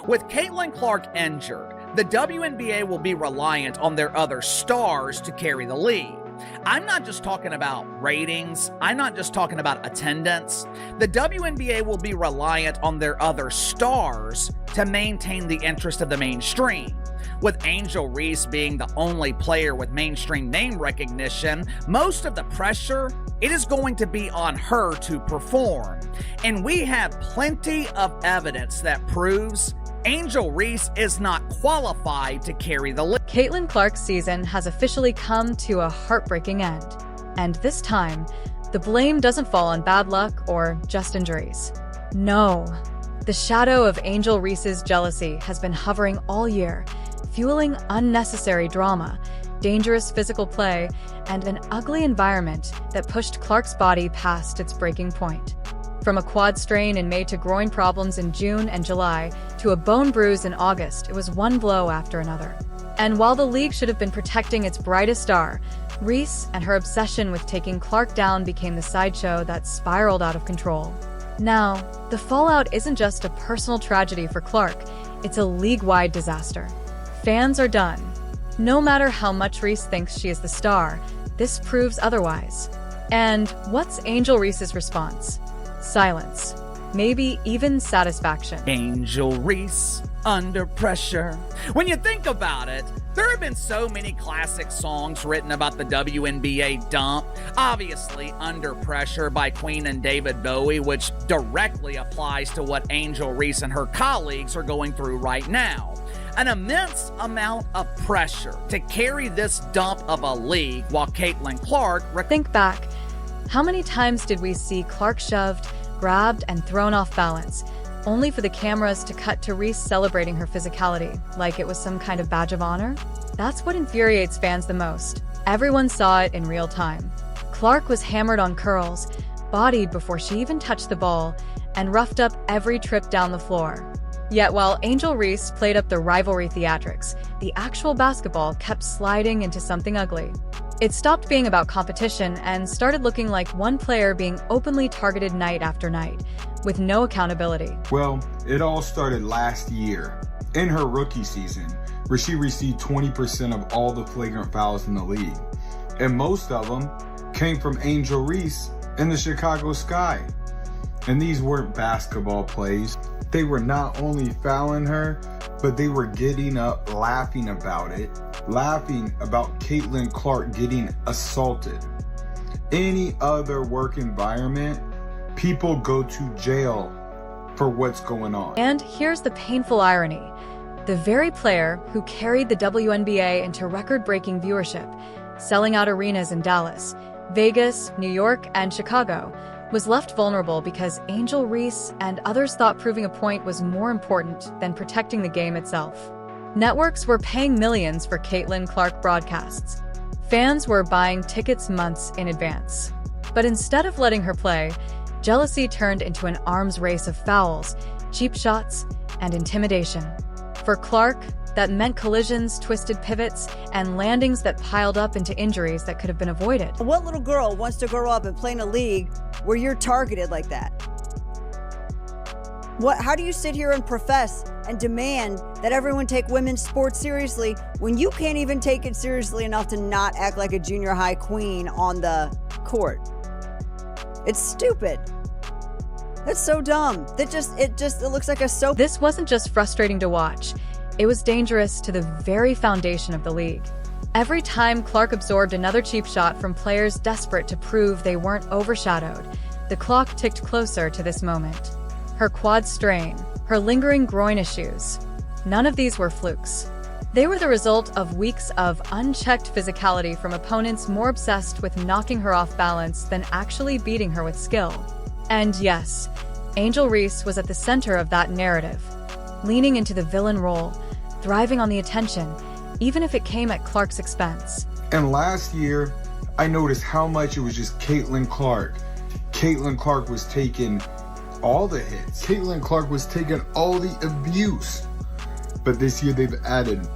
With Caitlin Clark injured, the WNBA will be reliant on their other stars to carry the league. I'm not just talking about ratings. I'm not just talking about attendance. The WNBA will be reliant on their other stars to maintain the interest of the mainstream. With Angel Reese being the only player with mainstream name recognition, most of the pressure, it is going to be on her to perform. And we have plenty of evidence that proves Angel Reese is not qualified to carry the league. Caitlin Clark's season has officially come to a heartbreaking end. And this time, the blame doesn't fall on bad luck or just injuries. No, the shadow of Angel Reese's jealousy has been hovering all year, fueling unnecessary drama, dangerous physical play, and an ugly environment that pushed Clark's body past its breaking point. From a quad strain in May to groin problems in June and July to a bone bruise in August, it was one blow after another. And while the league should have been protecting its brightest star, Reese and her obsession with taking Clark down became the sideshow that spiraled out of control. Now, the fallout isn't just a personal tragedy for Clark, it's a league-wide disaster. Fans are done. No matter how much Reese thinks she is the star, this proves otherwise. And what's Angel Reese's response? Silence. Maybe even satisfaction. Angel Reese, under pressure. When you think about it, there have been so many classic songs written about the WNBA dump. Obviously, Under Pressure by Queen and David Bowie, which directly applies to what Angel Reese and her colleagues are going through right now. An immense amount of pressure to carry this dump of a league while Caitlin Clark... Think back. How many times did we see Clark shoved, grabbed, and thrown off balance, only for the cameras to cut to Reese celebrating her physicality, like it was some kind of badge of honor? That's what infuriates fans the most. Everyone saw it in real time. Clark was hammered on curls, bodied before she even touched the ball, and roughed up every trip down the floor. Yet while Angel Reese played up the rivalry theatrics, the actual basketball kept sliding into something ugly. It stopped being about competition and started looking like one player being openly targeted night after night, with no accountability. Well, it all started last year, in her rookie season, where she received 20% of all the flagrant fouls in the league. And most of them came from Angel Reese in the Chicago Sky. And these weren't basketball plays. They were not only fouling her, but they were getting up, laughing about it, laughing about Caitlin Clark getting assaulted. Any other work environment, people go to jail for what's going on. And here's the painful irony. The very player who carried the WNBA into record-breaking viewership, selling out arenas in Dallas, Vegas, New York, and Chicago, was left vulnerable because Angel Reese and others thought proving a point was more important than protecting the game itself. Networks were paying millions for Caitlin Clark broadcasts. Fans were buying tickets months in advance. But instead of letting her play, jealousy turned into an arms race of fouls, cheap shots, and intimidation. For Clark, that meant collisions, twisted pivots, and landings that piled up into injuries that could have been avoided. What little girl wants to grow up and play in a league where you're targeted like that? How do you sit here and profess and demand that everyone take women's sports seriously when you can't even take it seriously enough to not act like a junior high queen on the court? It's stupid. That's so dumb. It looks like a soap. This wasn't just frustrating to watch. It was dangerous to the very foundation of the league. Every time Clark absorbed another cheap shot from players desperate to prove they weren't overshadowed, the clock ticked closer to this moment. Her quad strain, her lingering groin issues, none of these were flukes. They were the result of weeks of unchecked physicality from opponents more obsessed with knocking her off balance than actually beating her with skill. And yes, Angel Reese was at the center of that narrative, leaning into the villain role, thriving on the attention, even if it came at Clark's expense. And last year, I noticed how much it was just Caitlin Clark. Caitlin Clark was taking all the hits. Caitlin Clark was taking all the abuse. But this year they've added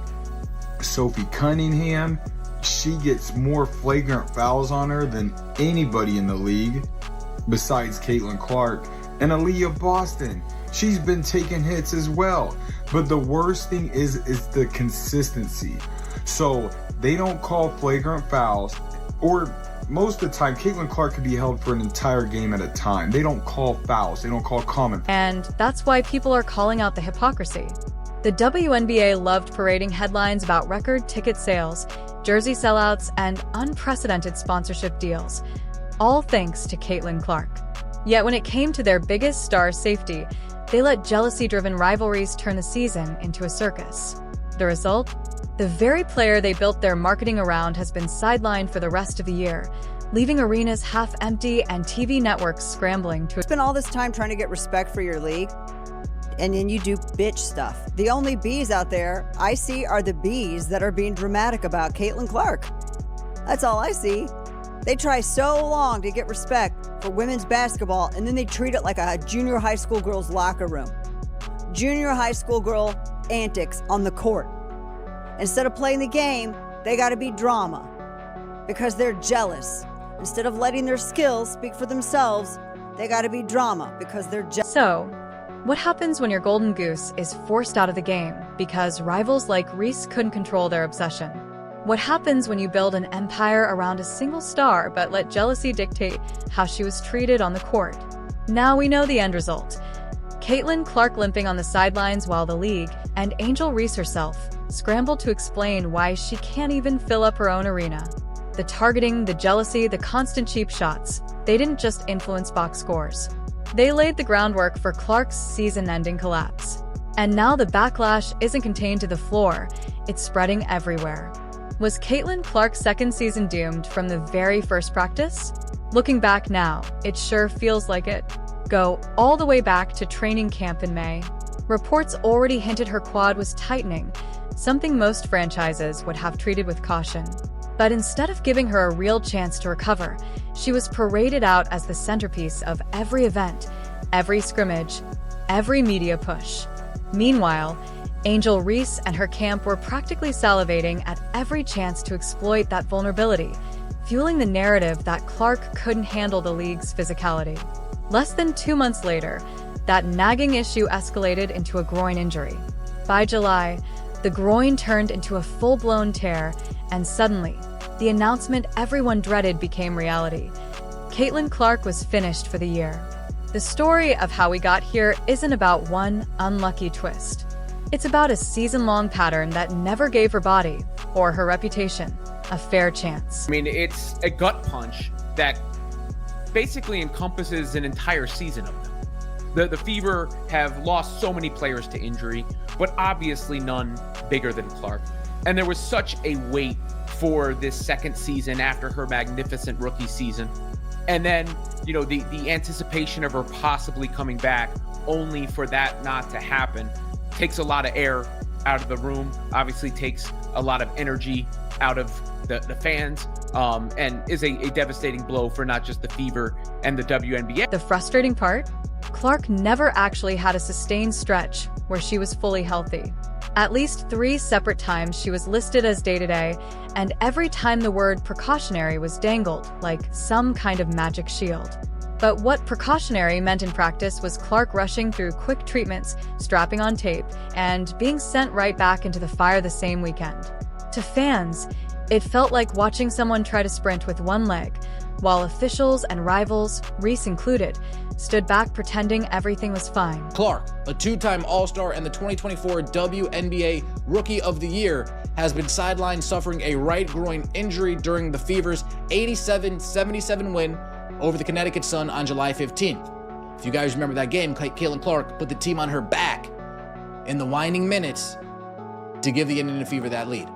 Sophie Cunningham. She gets more flagrant fouls on her than anybody in the league besides Caitlin Clark. And Aaliyah Boston, she's been taking hits as well. But the worst thing is the consistency. So they don't call flagrant fouls, or most of the time, Caitlin Clark could be held for an entire game at a time. They don't call fouls. They don't call common. And that's why people are calling out the hypocrisy. The WNBA loved parading headlines about record ticket sales, jersey sellouts, and unprecedented sponsorship deals, all thanks to Caitlin Clark. Yet when it came to their biggest star's safety, they let jealousy-driven rivalries turn the season into a circus. The result? The very player they built their marketing around has been sidelined for the rest of the year, leaving arenas half empty and TV networks scrambling to Spend all this time trying to get respect for your league, and then you do bitch stuff. The only B's out there I see are the B's that are being dramatic about Caitlin Clark. That's all I see. They try so long to get respect for women's basketball, and then they treat it like a junior high school girl's locker room. Junior high school girl antics on the court. Instead of playing the game, they gotta be drama because they're jealous. Instead of letting their skills speak for themselves, they gotta be drama because they're jealous. So, what happens when your golden goose is forced out of the game because rivals like Reese couldn't control their obsession? What happens when you build an empire around a single star but let jealousy dictate how she was treated on the court? Now we know the end result. Caitlin Clark limping on the sidelines while the league, and Angel Reese herself, scrambled to explain why she can't even fill up her own arena. The targeting, the jealousy, the constant cheap shots, they didn't just influence box scores. They laid the groundwork for Clark's season-ending collapse. And now the backlash isn't contained to the floor, it's spreading everywhere. Was Caitlin Clark's second season doomed from the very first practice? Looking back now, it sure feels like it. Go all the way back to training camp in May. Reports already hinted her quad was tightening, something most franchises would have treated with caution. But instead of giving her a real chance to recover, she was paraded out as the centerpiece of every event, every scrimmage, every media push. Meanwhile, Angel Reese and her camp were practically salivating at every chance to exploit that vulnerability, fueling the narrative that Clark couldn't handle the league's physicality. Less than 2 months later, that nagging issue escalated into a groin injury. By July, the groin turned into a full-blown tear, and suddenly, the announcement everyone dreaded became reality. Caitlin Clark was finished for the year. The story of how we got here isn't about one unlucky twist. It's about a season-long pattern that never gave her body, or her reputation, a fair chance. I mean, it's a gut punch that basically encompasses an entire season of them. The Fever have lost so many players to injury, but obviously none bigger than Clark. And there was such a wait for this second season after her magnificent rookie season. And then, the anticipation of her possibly coming back, only for that not to happen, takes a lot of air out of the room, obviously takes a lot of energy out of the fans, and is a devastating blow for not just the Fever and the WNBA. The frustrating part? Clark never actually had a sustained stretch where she was fully healthy. At least 3 separate times she was listed as day-to-day, and every time the word precautionary was dangled like some kind of magic shield. But what precautionary meant in practice was Clark rushing through quick treatments, strapping on tape, and being sent right back into the fire the same weekend. To fans, it felt like watching someone try to sprint with one leg, while officials and rivals, Reese included, stood back pretending everything was fine. Clark, a 2-time All-Star and the 2024 WNBA Rookie of the Year, has been sidelined suffering a right groin injury during the Fever's 87-77 win over the Connecticut Sun on July 15th. If you guys remember that game, Caitlin Clark put the team on her back in the winding minutes to give the Indiana Fever that lead.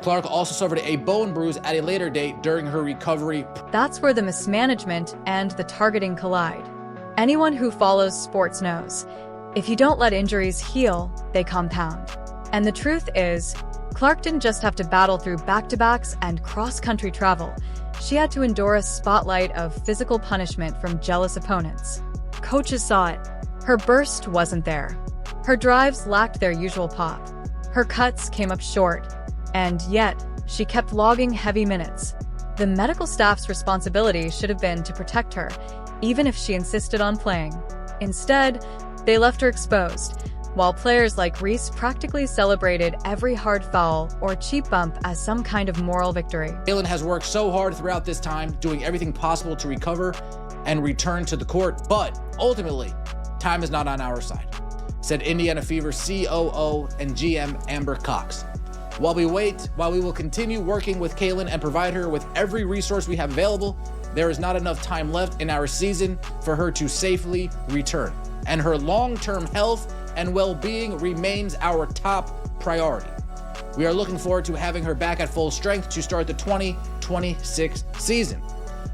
Clark also suffered a bone bruise at a later date during her recovery. That's where the mismanagement and the targeting collide. Anyone who follows sports knows, if you don't let injuries heal, they compound. And the truth is, Clark didn't just have to battle through back-to-backs and cross-country travel. She had to endure a spotlight of physical punishment from jealous opponents. Coaches saw it. Her burst wasn't there. Her drives lacked their usual pop. Her cuts came up short. And yet, she kept logging heavy minutes. The medical staff's responsibility should have been to protect her, even if she insisted on playing. Instead, they left her exposed, while players like Reese practically celebrated every hard foul or cheap bump as some kind of moral victory. Kaitlyn has worked so hard throughout this time, doing everything possible to recover and return to the court, but ultimately, time is not on our side, said Indiana Fever COO and GM Amber Cox. While we wait, while we will continue working with Kaitlyn and provide her with every resource we have available, there is not enough time left in our season for her to safely return, and her long-term health and well-being remains our top priority. We are looking forward to having her back at full strength to start the 2026 season.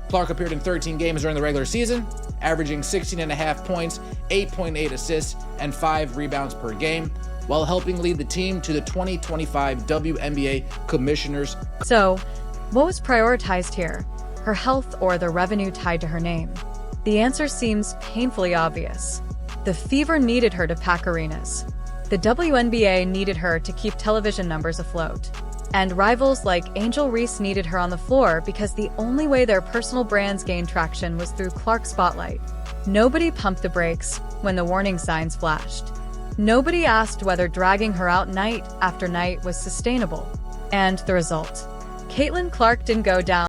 Clark appeared in 13 games during the regular season, averaging 16.5 points, 8.8 assists, and 5 rebounds per game, while helping lead the team to the 2025 WNBA Commissioners. So, what was prioritized here? Her health or the revenue tied to her name? The answer seems painfully obvious. The Fever needed her to pack arenas. The WNBA needed her to keep television numbers afloat. And rivals like Angel Reese needed her on the floor because the only way their personal brands gained traction was through Clark's spotlight. Nobody pumped the brakes when the warning signs flashed. Nobody asked whether dragging her out night after night was sustainable. And the result? Caitlin Clark didn't go down